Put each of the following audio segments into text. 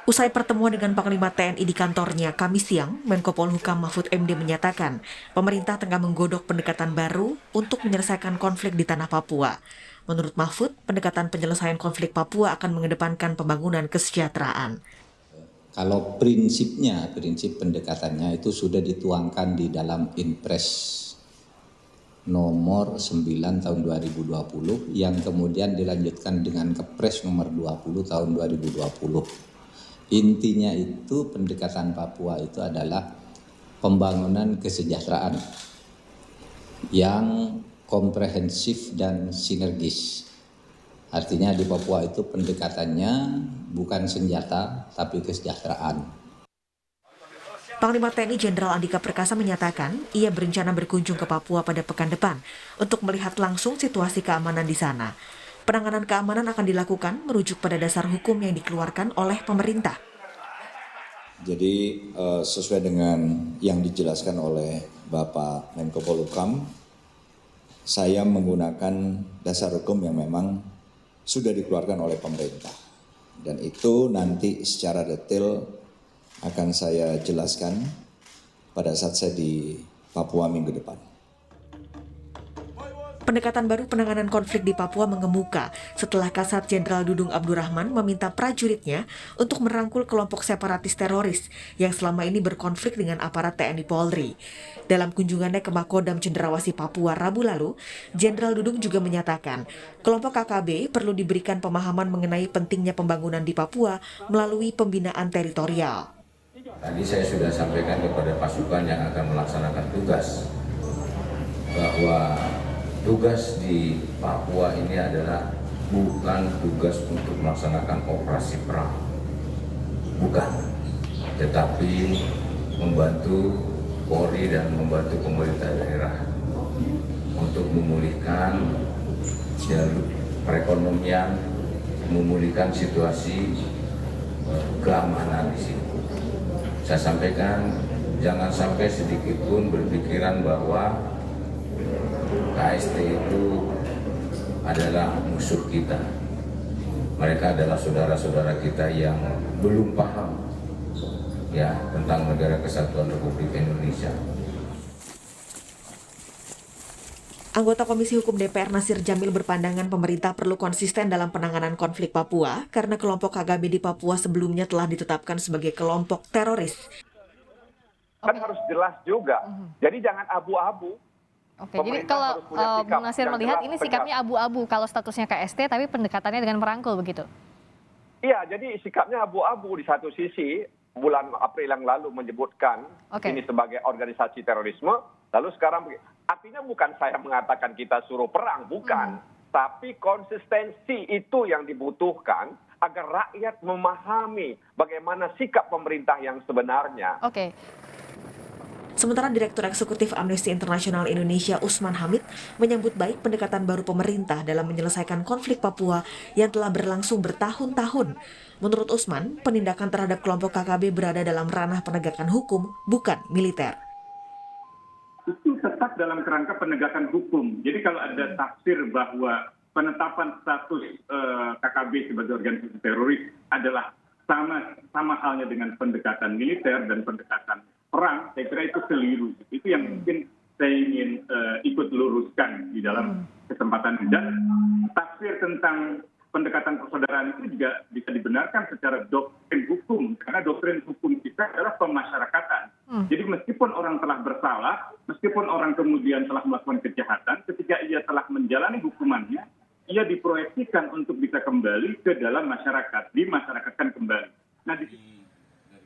Usai pertemuan dengan Panglima TNI di kantornya Kamis siang, Menko Polhukam Mahfud MD menyatakan pemerintah tengah menggodok pendekatan baru untuk menyelesaikan konflik di tanah Papua. Menurut Mahfud, pendekatan penyelesaian konflik Papua akan mengedepankan pembangunan kesejahteraan. Kalau prinsip pendekatannya itu sudah dituangkan di dalam Inpres nomor 9 tahun 2020 yang kemudian dilanjutkan dengan Kepres nomor 20 tahun 2020. Intinya itu pendekatan Papua itu adalah pembangunan kesejahteraan yang komprehensif dan sinergis. Artinya di Papua itu pendekatannya bukan senjata tapi kesejahteraan. Panglima TNI Jenderal Andika Perkasa menyatakan ia berencana berkunjung ke Papua pada pekan depan untuk melihat langsung situasi keamanan di sana. Penanganan keamanan akan dilakukan merujuk pada dasar hukum yang dikeluarkan oleh pemerintah. Jadi sesuai dengan yang dijelaskan oleh Bapak Menko Polhukam, saya menggunakan dasar hukum yang memang sudah dikeluarkan oleh pemerintah. Dan itu nanti secara detail akan saya jelaskan pada saat saya di Papua minggu depan. Pendekatan baru penanganan konflik di Papua mengemuka setelah Kasat Jenderal Dudung Abdurrahman meminta prajuritnya untuk merangkul kelompok separatis teroris yang selama ini berkonflik dengan aparat TNI Polri. Dalam kunjungannya ke Makodam Cendrawasih Papua Rabu lalu, Jenderal Dudung juga menyatakan kelompok KKB perlu diberikan pemahaman mengenai pentingnya pembangunan di Papua melalui pembinaan teritorial. Tadi saya sudah sampaikan kepada pasukan yang akan melaksanakan tugas bahwa tugas di Papua ini adalah bukan tugas untuk melaksanakan operasi perang, bukan, tetapi membantu Polri dan membantu pemerintah daerah untuk memulihkan jalur perekonomian, memulihkan situasi keamanan di sini. Saya sampaikan, jangan sampai sedikit pun berpikiran bahwa KST itu adalah musuh kita. Mereka adalah saudara-saudara kita yang belum paham ya tentang Negara Kesatuan Republik Indonesia. Anggota Komisi Hukum DPR Nasir Jamil berpandangan pemerintah perlu konsisten dalam penanganan konflik Papua karena kelompok KKB di Papua sebelumnya telah ditetapkan sebagai kelompok teroris. Kan harus jelas juga. Jadi jangan abu-abu. Oke, jadi kalau Bung Nasir melihat ini sikapnya abu-abu kalau statusnya KST tapi pendekatannya dengan merangkul begitu? Iya, jadi sikapnya abu-abu. Di satu sisi bulan April yang lalu menyebutkan ini sebagai organisasi terorisme, lalu sekarang artinya bukan saya mengatakan kita suruh perang, bukan. Tapi konsistensi itu yang dibutuhkan agar rakyat memahami bagaimana sikap pemerintah yang sebenarnya. Oke. Sementara Direktur Eksekutif Amnesty International Indonesia Usman Hamid menyambut baik pendekatan baru pemerintah dalam menyelesaikan konflik Papua yang telah berlangsung bertahun-tahun. Menurut Usman, penindakan terhadap kelompok KKB berada dalam ranah penegakan hukum, bukan militer. Itu tetap dalam kerangka penegakan hukum. Jadi kalau ada tafsir bahwa penetapan status KKB sebagai organisasi teroris adalah sama halnya dengan pendekatan militer dan pendekatan perang, saya kira itu keliru. Itu yang mungkin saya ingin ikut luruskan di dalam kesempatan ini. Dan tafsir tentang pendekatan persaudaraan itu juga bisa dibenarkan secara doktrin hukum, karena doktrin hukum kita adalah pemasyarakatan. Jadi meskipun orang telah bersalah, meskipun orang kemudian telah melakukan kejahatan, ketika ia telah menjalani hukumannya, ia diproyeksikan untuk bisa kembali ke dalam masyarakat, dimasyarakatkan kembali. Nah,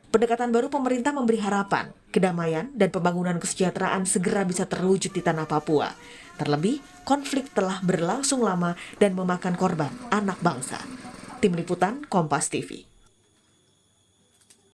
Pendekatan baru pemerintah memberi harapan, kedamaian, dan pembangunan kesejahteraan segera bisa terwujud di tanah Papua. Terlebih, konflik telah berlangsung lama dan memakan korban anak bangsa. Tim Liputan Kompas TV.